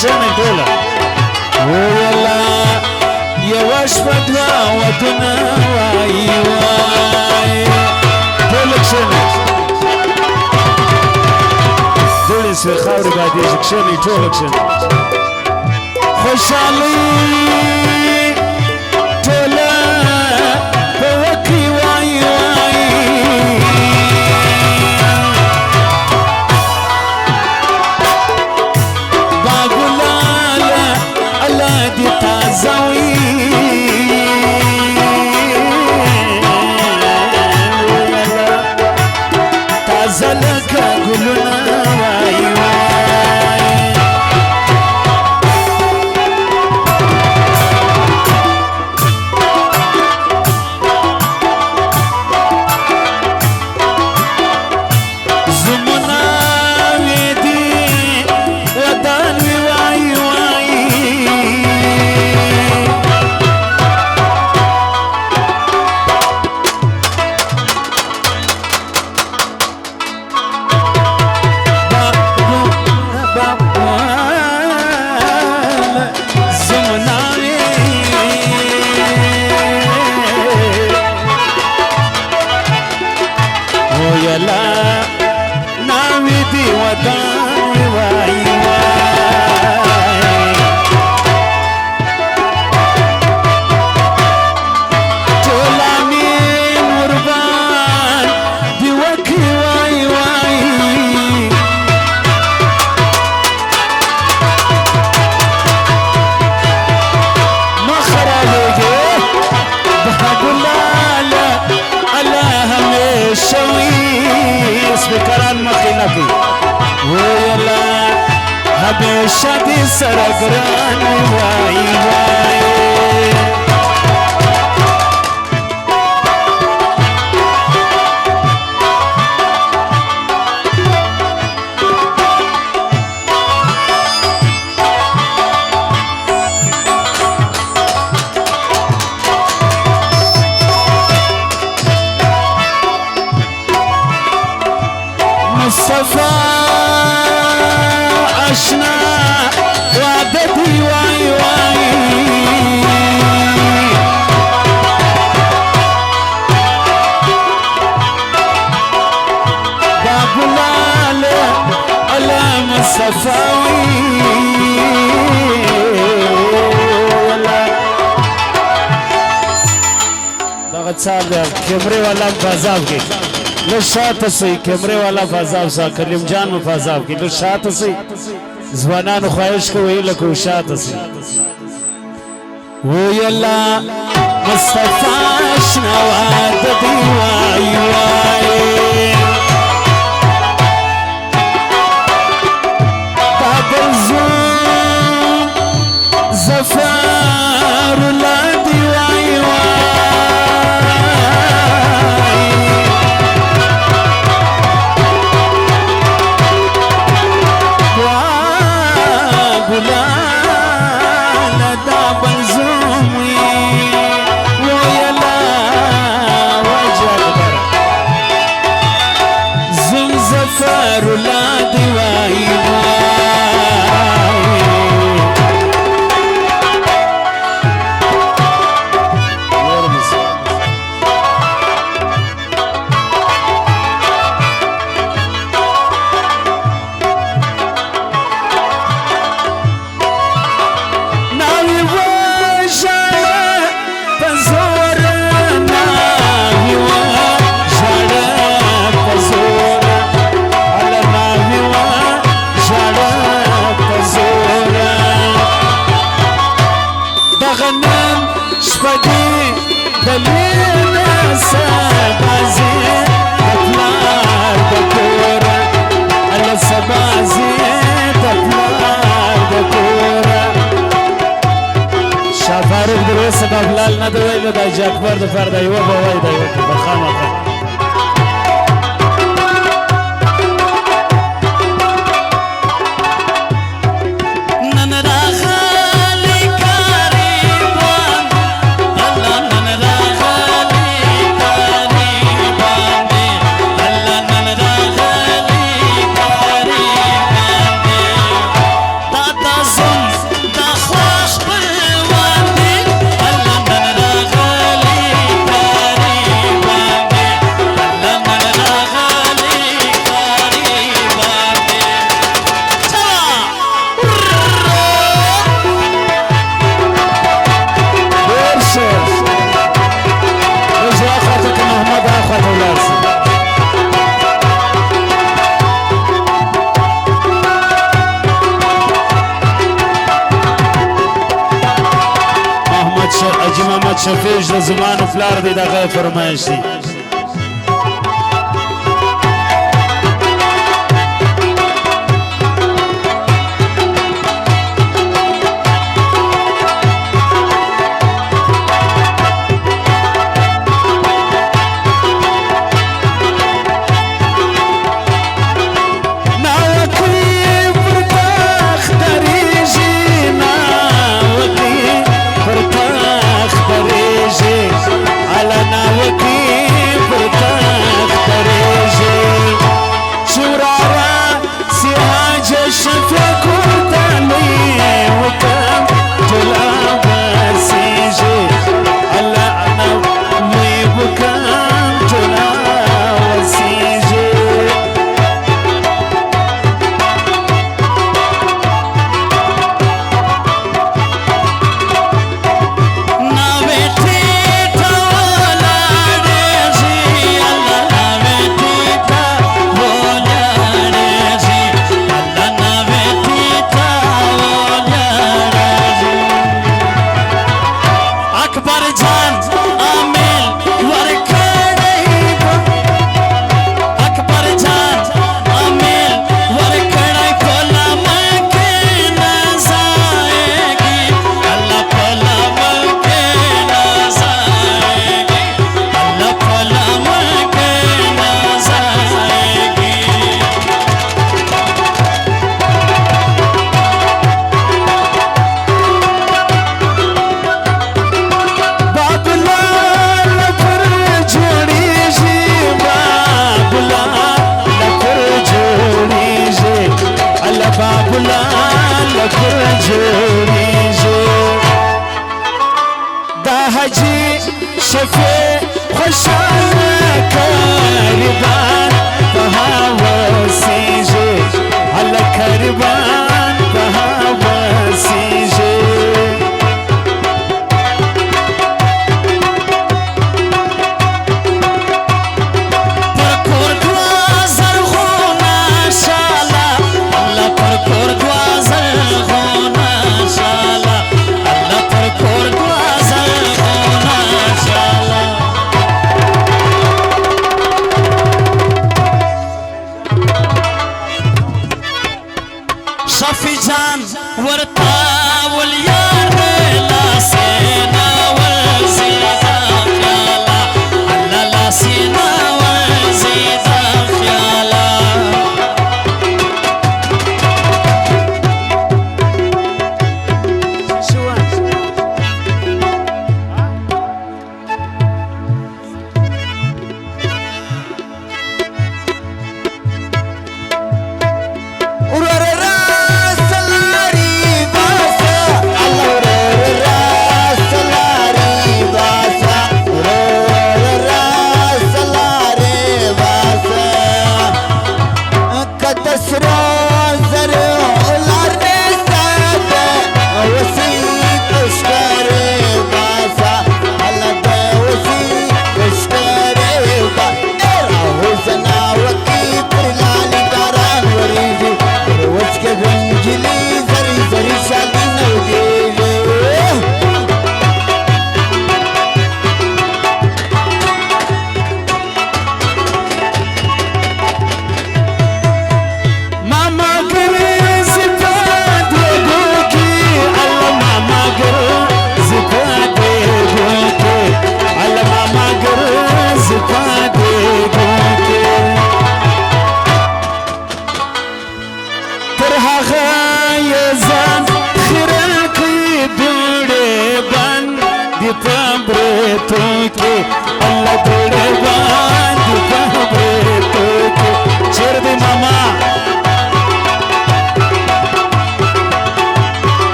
کښېنئ ټوله ویله یوه شپه دوه ودونه وایي وایي ټوله کښېنئ دوړې سوې خاورې بادېږي کښېنئ ټوله کښېنئ خوشحالي ټوله په وکړي وایي وایي همیشه دې سره ګران وایي وایي مصطفی اشنا وعده دی وای وای بابلال علی مصطفی دغه څار کیمرې والا فضاب کې لو شاته سي کیمرې والا فضاب سا کلیم جان مو فضاب کې لو شاته سي زوانانو خواهش کوي لکه شاته سي ویلا مصطفی شنواد دی وای وای بابل زوم زفار لادی وای نه دی ویلو د حاجي اکبر دپاره دا یوه به وایي دا یوه به خامخا حاجي محمد شفیع د زمانو پلار دی دغه فرمایش دی حاجي شفیع خوشحاله کاروان په هوا سیږي هله کاروان په هوا سیږي پر کور دوه زرغونه شاله الله پر کور دوه زرغونه شاله الله پر کور دوه شفیع جان ورتا ولیار لاسینا وزیدا خیالا اللہ لاسینا وزیدا خیالا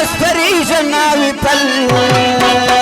سپری جناوی تل